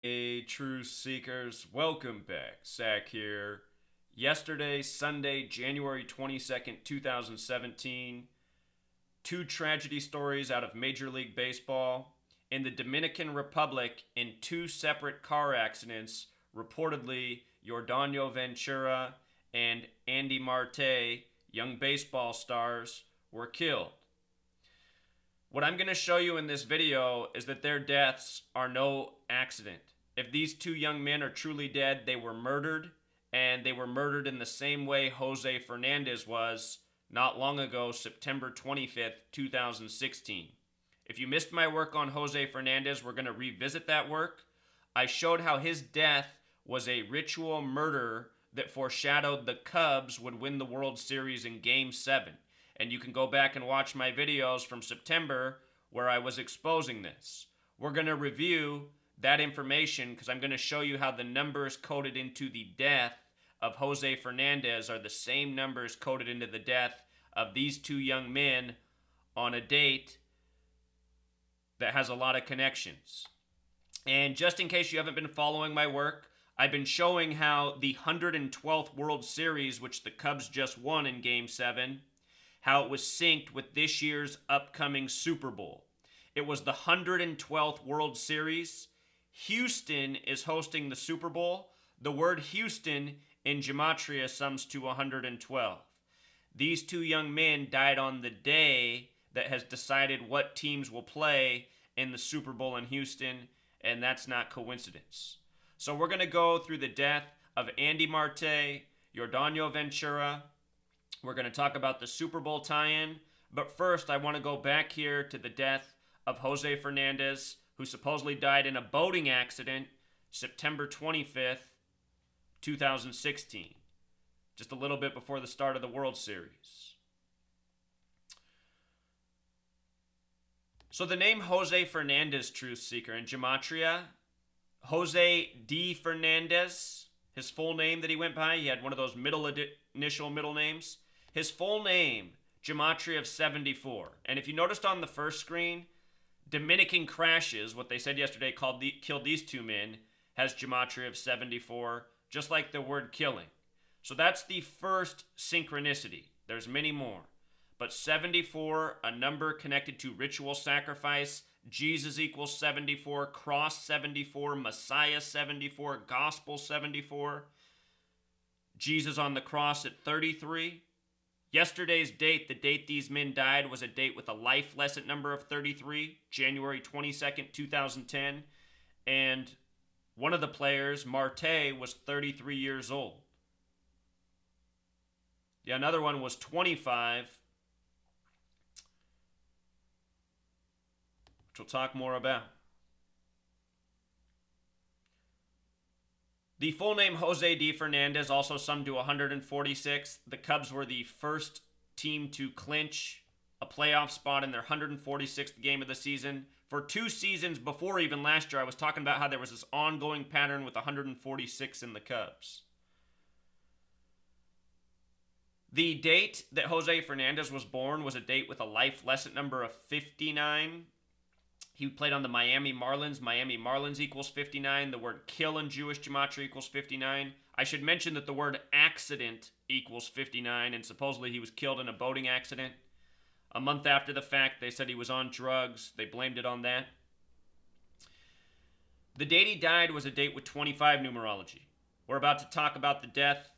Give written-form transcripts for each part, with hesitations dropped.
Hey, Truth Seekers, welcome back. Zach here. Yesterday, Sunday, January 22nd, 2017, two tragedy stories out of Major League Baseball. In the Dominican Republic, in two separate car accidents, reportedly, Yordano Ventura and Andy Marte, young baseball stars, were killed. What I'm going to show you in this video is that their deaths are no accident. If these two young men are truly dead, they were murdered, and they were murdered in the same way Jose Fernandez was not long ago, September 25th, 2016. If you missed my work on Jose Fernandez, we're going to revisit that work. I showed how his death was a ritual murder that foreshadowed the Cubs would win the World Series in Game 7. And you can go back and watch my videos from September where I was exposing this. We're going to review that information because I'm going to show you how the numbers coded into the death of Jose Fernandez are the same numbers coded into the death of these two young men on a date that has a lot of connections. And just in case you haven't been following my work, I've been showing how the 112th World Series, which the Cubs just won in Game 7, how it was synced with this year's upcoming Super Bowl. It was the 112th World Series. Houston is hosting the Super Bowl. The word Houston in gematria sums to 112. These two young men died on the day that has decided what teams will play in the Super Bowl in Houston, and that's not coincidence. So we're going to go through the death of Andy Marte, Yordano Ventura. We're going to talk about the Super Bowl tie-in, but first I want to go back here to the death of Jose Fernandez, who supposedly died in a boating accident September 25th, 2016, just a little bit before the start of the World Series. So the name Jose Fernandez, Truth Seeker, in gematria, Jose D. Fernandez, his full name that he went by, he had one of those initial middle names. His full name, gematria of 74. And if you noticed on the first screen, Dominican Crashes, what they said yesterday killed these two men, has gematria of 74, just like the word killing. So that's the first synchronicity. There's many more. But 74, a number connected to ritual sacrifice, Jesus equals 74, cross 74, Messiah 74, gospel 74, Jesus on the cross at 33. Yesterday's date, the date these men died, was a date with a life lesson number of 33, January 22nd, 2010. And one of the players, Marte, was 33 years old. The another one was 25, which we'll talk more about. The full name Jose D. Fernandez also summed to 146. The Cubs were the first team to clinch a playoff spot in their 146th game of the season. For 2 seasons before even last year, I was talking about how there was this ongoing pattern with 146 in the Cubs. The date that Jose Fernandez was born was a date with a life lesson number of 59. He played on the Miami Marlins. Miami Marlins equals 59. The word kill in Jewish gematria equals 59. I should mention that the word accident equals 59, and supposedly he was killed in a boating accident. A month after the fact, they said he was on drugs. They blamed it on that. The date he died was a date with 25 numerology. We're about to talk about the death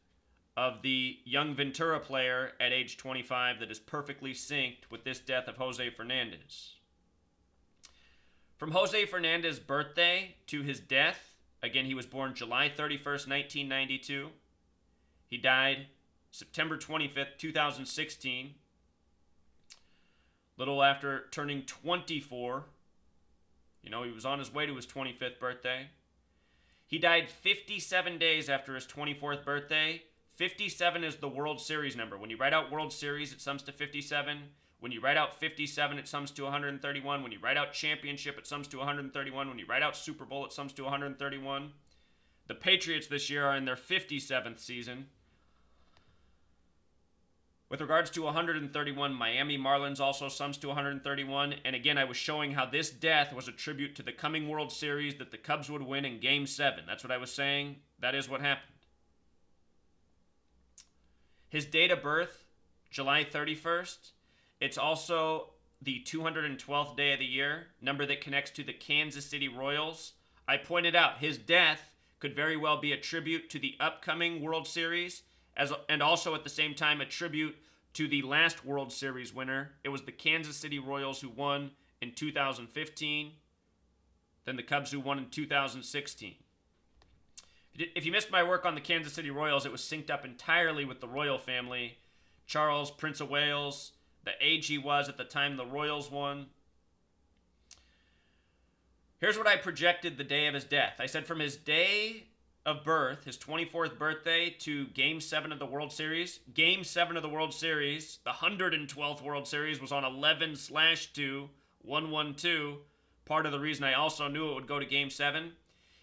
of the young Ventura player at age 25 that is perfectly synced with this death of Jose Fernandez. From Jose Fernandez's birthday to his death, again, he was born July 31st, 1992. He died September 25th, 2016, little after turning 24. He was on his way to his 25th birthday. He died 57 days after his 24th birthday. 57 is the World Series number. When you write out World Series, it sums to 57. When you write out 57, it sums to 131. When you write out championship, it sums to 131. When you write out Super Bowl, it sums to 131. The Patriots this year are in their 57th season. With regards to 131, Miami Marlins also sums to 131. And again, I was showing how this death was a tribute to the coming World Series that the Cubs would win in Game 7. That's what I was saying. That is what happened. His date of birth, July 31st. It's also the 212th day of the year, number that connects to the Kansas City Royals. I pointed out his death could very well be a tribute to the upcoming World Series, and also at the same time a tribute to the last World Series winner. It was the Kansas City Royals who won in 2015, then the Cubs who won in 2016. If you missed my work on the Kansas City Royals, it was synced up entirely with the royal family. Charles, Prince of Wales, the age he was at the time the Royals won. Here's what I projected the day of his death. I said from his day of birth, his 24th birthday, to Game 7 of the World Series. Game 7 of the World Series, the 112th World Series, was on 11/2, 112. Part of the reason I also knew it would go to Game 7.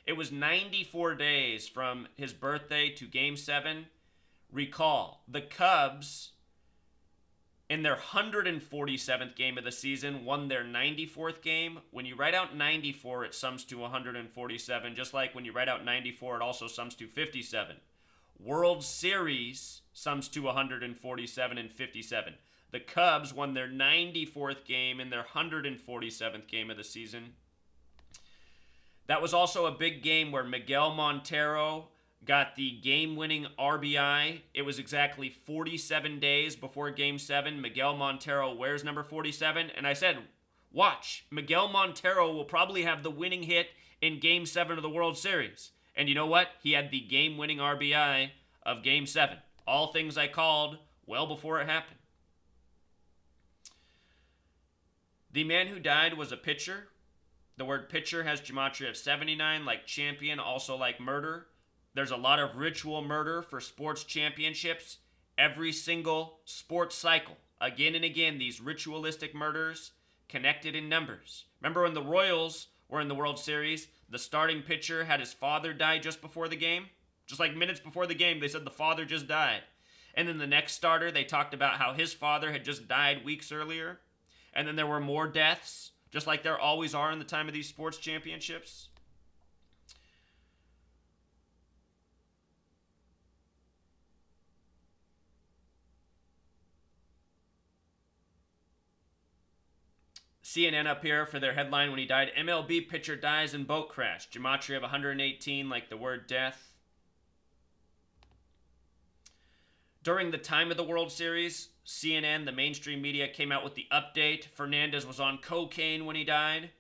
It was 94 days from his birthday to Game 7. Recall, the Cubs, in their 147th game of the season, won their 94th game. When you write out 94, it sums to 147. Just like when you write out 94, it also sums to 57. World Series sums to 147 and 57. The Cubs won their 94th game in their 147th game of the season. That was also a big game where Miguel Montero got the game-winning RBI. It was exactly 47 days before Game 7. Miguel Montero wears number 47. And I said, watch, Miguel Montero will probably have the winning hit in Game 7 of the World Series. And you know what? He had the game-winning RBI of Game 7. All things I called well before it happened. The man who died was a pitcher. The word pitcher has gematria of 79, like champion, also like murder. There's a lot of ritual murder for sports championships. Every single sports cycle, again and again, these ritualistic murders connected in numbers. Remember when the Royals were in the World Series, the starting pitcher had his father die just before the game? Just like minutes before the game, they said the father just died. And then the next starter, they talked about how his father had just died weeks earlier. And then there were more deaths, just like there always are in the time of these sports championships. CNN up here for their headline when he died. MLB pitcher dies in boat crash. Gematria of 118, like the word death. During the time of the World Series, CNN, the mainstream media, came out with the update. Fernandez was on cocaine when he died.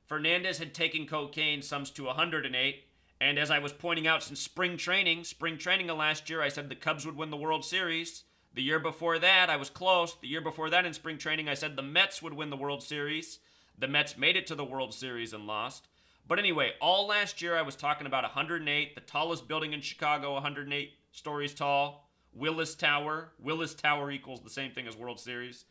Fernandez had taken cocaine, sums to 108. And as I was pointing out since spring training of last year, I said the Cubs would win the World Series. The year before that, I was close. The year before that in spring training, I said the Mets would win the World Series. The Mets made it to the World Series and lost. But anyway, all last year I was talking about 108, the tallest building in Chicago, 108 stories tall. Willis Tower. Willis Tower equals the same thing as World Series.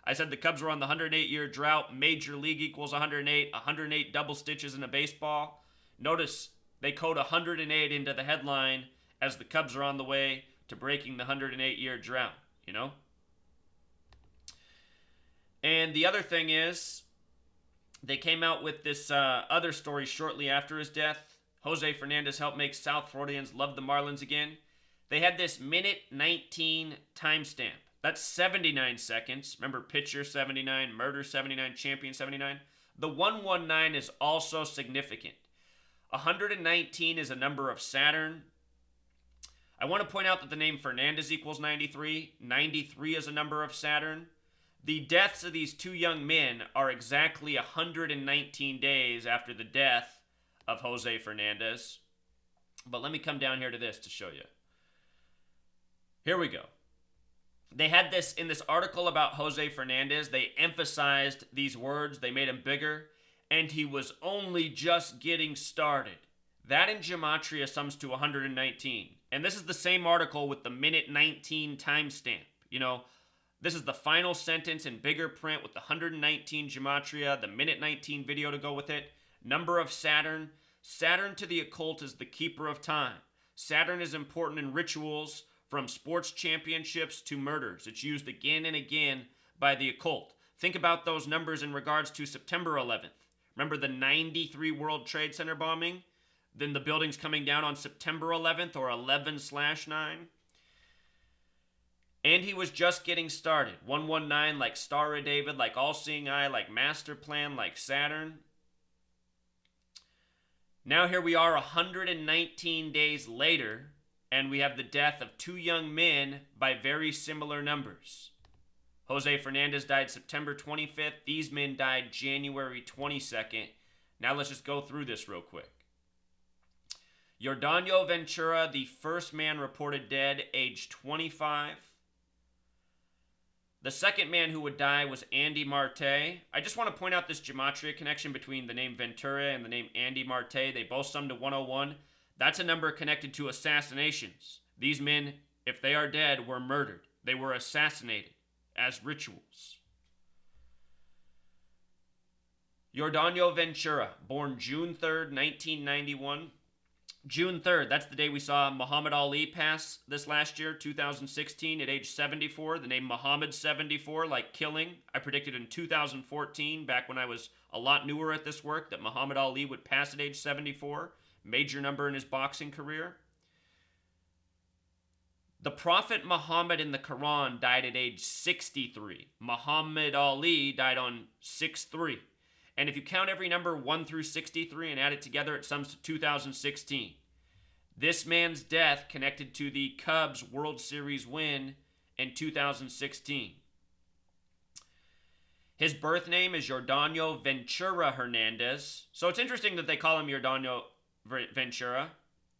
I said the Cubs were on the 108-year drought. Major League equals 108. 108 double stitches in a baseball. Notice they code 108 into the headline as the Cubs are on the way to breaking the 108-year drought, you know? And the other thing is, they came out with this other story shortly after his death. Jose Fernandez helped make South Floridians love the Marlins again. They had this minute 19 timestamp. That's 79 seconds. Remember, pitcher 79, murder 79, champion 79. The 119 is also significant. 119 is a number of Saturn. I want to point out that the name Fernandez equals 93. 93 is a number of Saturn. The deaths of these two young men are exactly 119 days after the death of Jose Fernandez. But let me come down here to this to show you. Here we go. They had this in this article about Jose Fernandez. They emphasized these words. They made him bigger. And he was only just getting started. That in gematria sums to 119. And this is the same article with the minute 19 timestamp. You know, this is the final sentence in bigger print with the 119 gematria, the minute 19 video to go with it. Number of Saturn. Saturn to the occult is the keeper of time. Saturn is important in rituals from sports championships to murders. It's used again and again by the occult. Think about those numbers in regards to September 11th. Remember the 93 World Trade Center bombing? Then the buildings coming down on September 11th or 11/9? And he was just getting started. 119 like Star of David, like All-Seeing Eye, like Master Plan, like Saturn. Now here we are 119 days later, and we have the death of two young men by very similar numbers. Jose Fernandez died September 25th. These men died January 22nd. Now let's just go through this real quick. Yordano Ventura, the first man reported dead, age 25. The second man who would die was Andy Marte. I just want to point out this gematria connection between the name Ventura and the name Andy Marte. They both sum to 101. That's a number connected to assassinations. These men, if they are dead, were murdered. They were assassinated as rituals. Yordano Ventura, born June 3rd, 1991. June 3rd, that's the day we saw Muhammad Ali pass this last year, 2016, at age 74. The name Muhammad 74, like killing. I predicted in 2014, back when I was a lot newer at this work, that Muhammad Ali would pass at age 74. Major number in his boxing career. The Prophet Muhammad in the Quran died at age 63. Muhammad Ali died on 6/3. And if you count every number 1 through 63 and add it together, it sums to 2016. This man's death connected to the Cubs World Series win in 2016. His birth name is Yordano Ventura Hernandez. So it's interesting that they call him Yordano Ventura.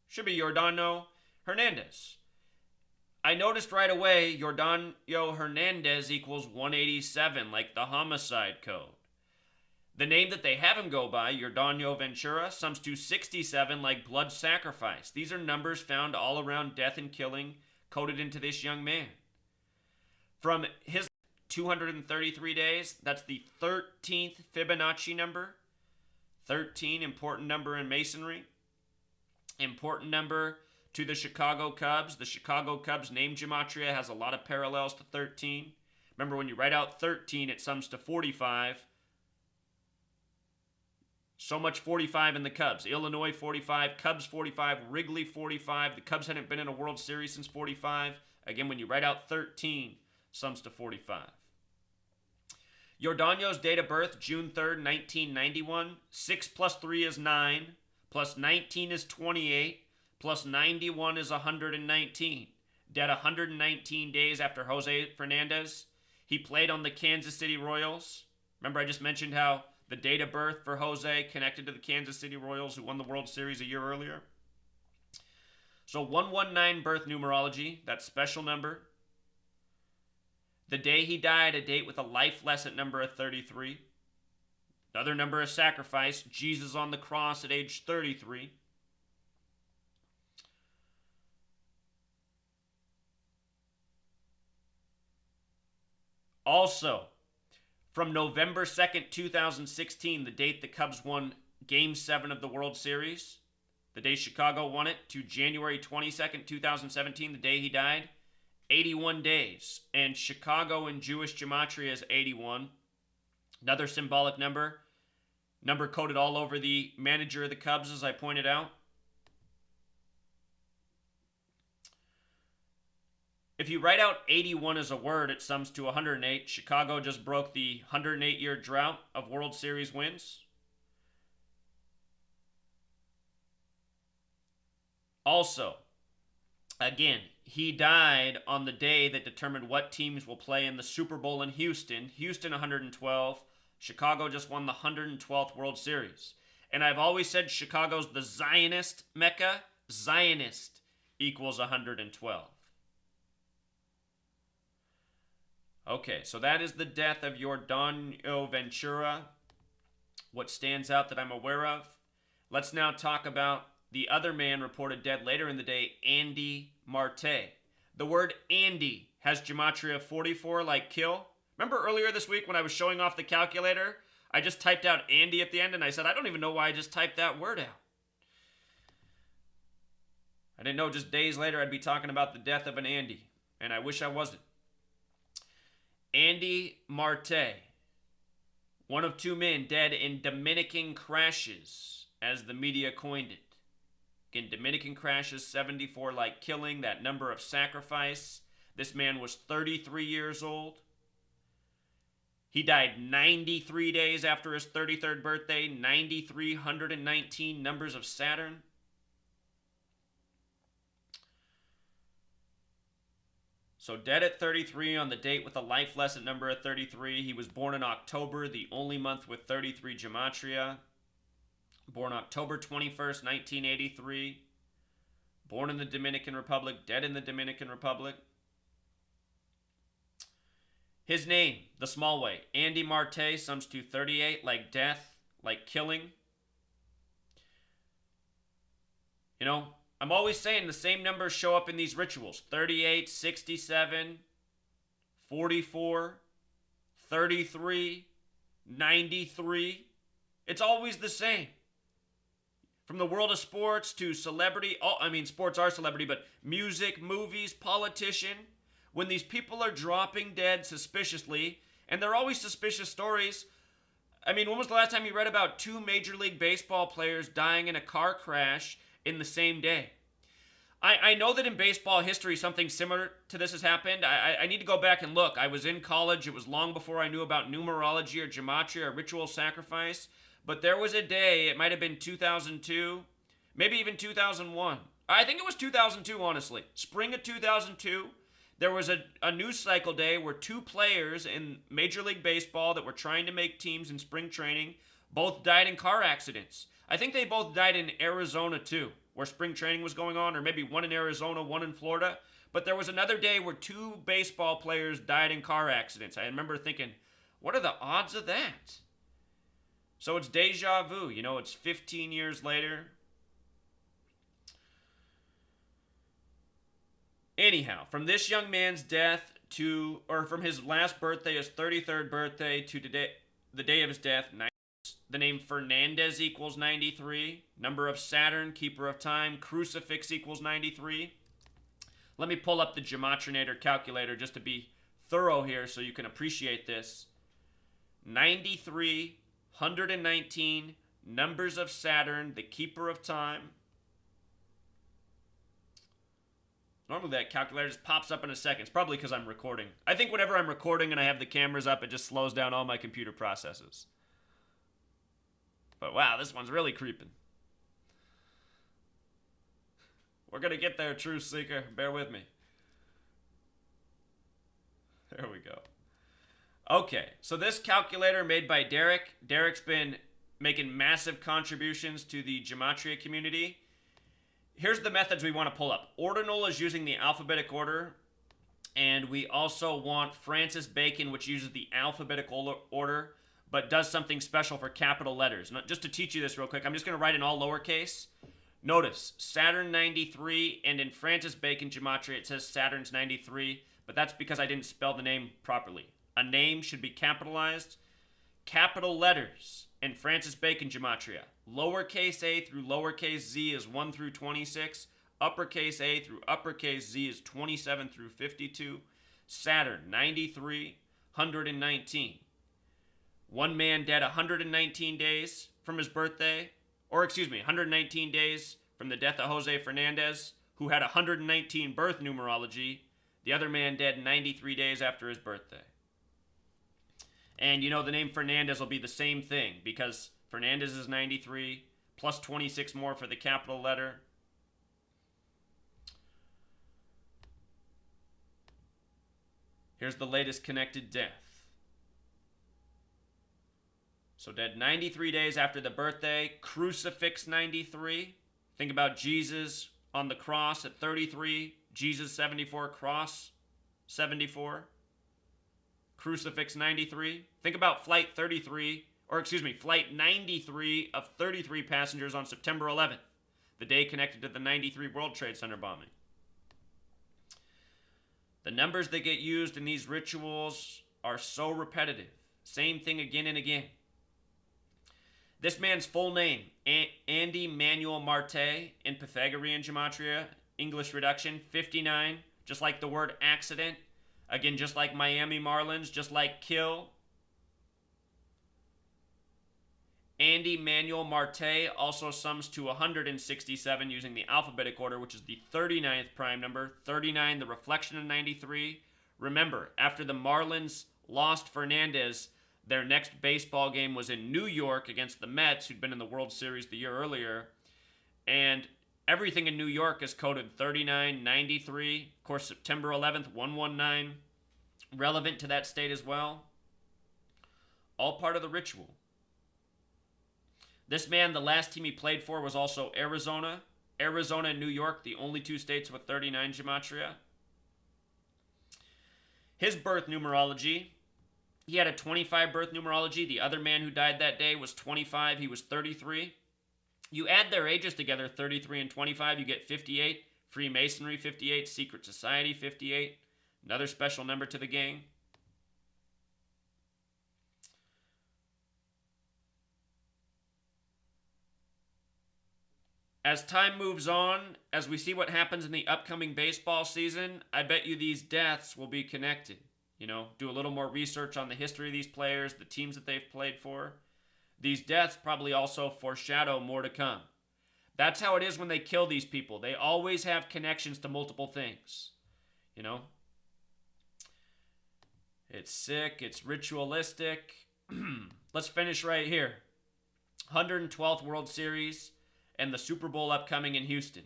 Should be Yordano Hernandez. I noticed right away Yordano Hernandez equals 187, like the homicide code. The name that they have him go by, Yordano Ventura, sums to 67 like blood sacrifice. These are numbers found all around death and killing coded into this young man. From his 233 days, that's the 13th Fibonacci number. 13, important number in Masonry. Important number to the Chicago Cubs. The Chicago Cubs name gematria has a lot of parallels to 13. Remember, when you write out 13, it sums to 45. So much 45 in the Cubs. Illinois 45, Cubs 45, Wrigley 45. The Cubs hadn't been in a World Series since 45. Again, when you write out 13, sums to 45. Yordano's date of birth, June 3rd, 1991. 6 plus 3 is 9, plus 19 is 28, plus 91 is 119. Dead 119 days after Jose Fernandez. He played on the Kansas City Royals. Remember I just mentioned how the date of birth for Jose connected to the Kansas City Royals, who won the World Series a year earlier. So 119 birth numerology, that special number. The day he died, a date with a life lesson number of 33. Another number of sacrifice, Jesus on the cross at age 33. Also, from November 2nd, 2016, the date the Cubs won Game 7 of the World Series, the day Chicago won it, to January 22nd, 2017, the day he died, 81 days. And Chicago in Jewish gematria is 81. Another symbolic number. Number coded all over the manager of the Cubs, as I pointed out. If you write out 81 as a word, it sums to 108. Chicago just broke the 108-year drought of World Series wins. Also, again, he died on the day that determined what teams will play in the Super Bowl in Houston. Houston 112. Chicago just won the 112th World Series. And I've always said Chicago's the Zionist Mecca. Zionist equals 112. Okay, so that is the death of Yordano Ventura. What stands out that I'm aware of? Let's now talk about the other man reported dead later in the day, Andy Marte. The word Andy has gematria 44 like kill. Remember earlier this week when I was showing off the calculator? I just typed out Andy at the end and I said, I don't even know why I just typed that word out. I didn't know just days later I'd be talking about the death of an Andy, and I wish I wasn't. Andy Marte, one of two men dead in Dominican crashes, as the media coined it. Again, Dominican crashes, 74 like killing, that number of sacrifice. This man was 33 years old. He died 93 days after his 33rd birthday, 9,319 numbers of Saturn. So dead at 33 on the date with a life lesson number of 33. He was born in October, the only month with 33 gematria. Born October 21st, 1983. Born in the Dominican Republic, dead in the Dominican Republic. His name, the small way, Andy Marte, sums to 38, like death, like killing. You know, I'm always saying the same numbers show up in these rituals. 38, 67, 44, 33, 93. It's always the same. From the world of sports to celebrity, sports are celebrity, but music, movies, politician. When these people are dropping dead suspiciously, and they're always suspicious stories. When was the last time you read about two Major League Baseball players dying in a car crash in the same day? I know that in baseball history something similar to this has happened. I need to go back and look. I was in college. It was long before I knew about numerology or gematria or ritual sacrifice. But there was a day, it might have been 2002, maybe even 2001. I think it was 2002, honestly. Spring of 2002. There was a news cycle day where two players in Major League Baseball that were trying to make teams in spring training both died in car accidents. I think they both died in Arizona too, where spring training was going on, or maybe one in Arizona, one in Florida. But there was another day where two baseball players died in car accidents. I remember thinking, what are the odds of that? So it's deja vu. It's 15 years later. Anyhow, from this young man's death from his last birthday, his 33rd birthday, to today, the day of his death, the name Fernandez equals 93. Number of Saturn, keeper of time, crucifix equals 93. Let me pull up the Gematrinator calculator just to be thorough here so you can appreciate this. 93, 119, numbers of Saturn, the keeper of time. Normally that calculator just pops up in a second. It's probably because I'm recording. I think whenever I'm recording and I have the cameras up, it just slows down all my computer processes. But wow, this one's really creeping. We're going to get there, Truth Seeker. Bear with me. There we go. Okay, so this calculator made by Derek. Derek's been making massive contributions to the gematria community. Here's the methods we want to pull up. Ordinal is using the alphabetic order, and we also want Francis Bacon, which uses the alphabetical order, but does something special for capital letters. Now, just to teach you this real quick, I'm just going to write in all lowercase. Notice, Saturn 93, and in Francis Bacon gematria, it says Saturn's 93, but that's because I didn't spell the name properly. A name should be capitalized. Capital letters in Francis Bacon gematria. Lowercase a through lowercase z is 1 through 26. Uppercase a through uppercase z is 27 through 52. Saturn, 93, 119. One man dead 119 days from his birthday. 119 days from the death of Jose Fernandez, who had 119 birth numerology. The other man dead 93 days after his birthday. And the name Fernandez will be the same thing because Fernandez is 93, plus 26 more for the capital letter. Here's the latest connected death. So dead 93 days after the birthday, crucifix 93. Think about Jesus on the cross at 33, Jesus 74, cross 74. Crucifix 93. Think about flight 93 of 33 passengers on September 11th, the day connected to the 93 World Trade Center bombing. The numbers that get used in these rituals are so repetitive. Same thing again and again. This man's full name, Andy Manuel Marte, in Pythagorean gematria, English reduction. 59, just like the word accident. Again, just like Miami Marlins, just like kill. Andy Marte also sums to 167 using the alphabetic order, which is the 39th prime number. 39, the reflection of 93. Remember, after the Marlins lost Fernandez, their next baseball game was in New York against the Mets, who'd been in the World Series the year earlier. And everything in New York is coded 39, 93. Of course, September 11th, 119. Relevant to that state as well. All part of the ritual. This man, the last team he played for was also Arizona. Arizona and New York, the only two states with 39 gematria. His birth numerology, he had a 25 birth numerology. The other man who died that day was 25. He was 33. You add their ages together, 33 and 25, you get 58. Freemasonry, 58. Secret Society, 58. Another special number to the gang. As time moves on, as we see what happens in the upcoming baseball season, I bet you these deaths will be connected. You know, do a little more research on the history of these players, the teams that they've played for. These deaths probably also foreshadow more to come. That's how it is when they kill these people. They always have connections to multiple things. You know? It's sick. It's ritualistic. Let's finish right here. 112th World Series and the Super Bowl upcoming in Houston.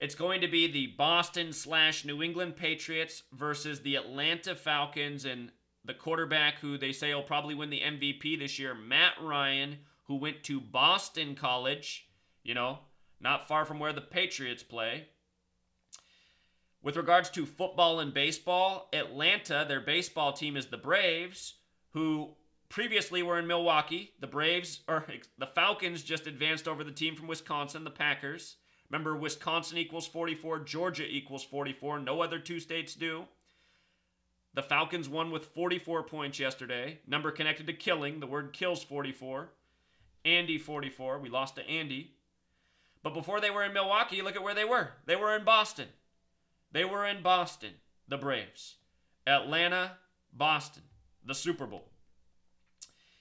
It's going to be the Boston/New England Patriots versus the Atlanta Falcons, and the quarterback who they say will probably win the MVP this year, Matt Ryan, who went to Boston College, you know, not far from where the Patriots play. With regards to football and baseball, Atlanta, their baseball team is the Braves, who previously were in Milwaukee. The Falcons just advanced over the team from Wisconsin, the Packers. Remember, Wisconsin equals 44, Georgia equals 44. No other two states do. The Falcons won with 44 points yesterday. Number connected to killing. The word kills 44. Andy 44. We lost to Andy. But before they were in Milwaukee, look at where they were. They were in Boston. They were in Boston, the Braves. Atlanta, Boston, the Super Bowl.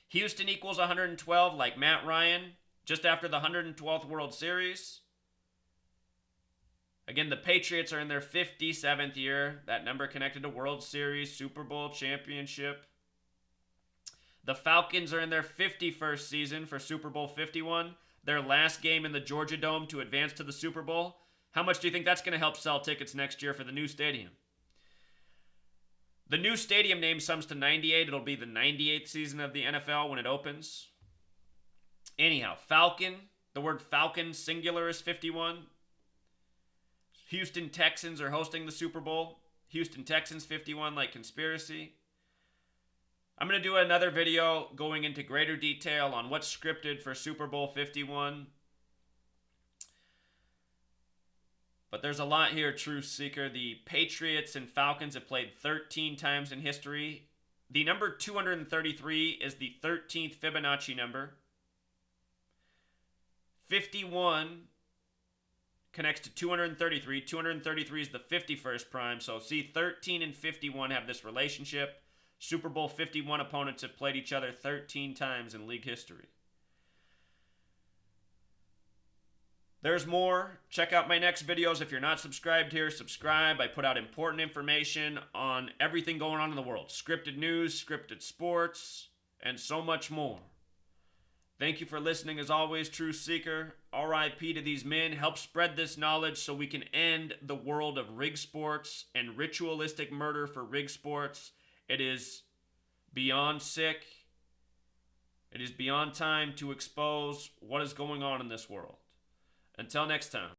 Houston equals 112 like Matt Ryan, just after the 112th World Series. Again, the Patriots are in their 57th year. That number connected to World Series, Super Bowl, championship. The Falcons are in their 51st season for Super Bowl 51. Their last game in the Georgia Dome to advance to the Super Bowl. How much do you think that's going to help sell tickets next year for the new stadium? The new stadium name sums to 98. It'll be the 98th season of the NFL when it opens. Anyhow, Falcon. The word Falcon singular is 51. Houston Texans are hosting the Super Bowl. Houston Texans 51 like conspiracy. I'm going to do another video going into greater detail on what's scripted for Super Bowl 51. But there's a lot here, Truth Seeker. The Patriots and Falcons have played 13 times in history. The number 233 is the 13th Fibonacci number. 51 connects to 233. 233 is the 51st prime. So see, 13 and 51 have this relationship. Super Bowl 51 opponents have played each other 13 times in league history. There's more. Check out my next videos. If you're not subscribed here, subscribe. I put out important information on everything going on in the world. Scripted news, scripted sports, and so much more. Thank you for listening as always, Truth Seeker. RIP to these men. Help spread this knowledge so we can end the world of rig sports and ritualistic murder for rig sports. It is beyond sick. It is beyond time to expose what is going on in this world. Until next time.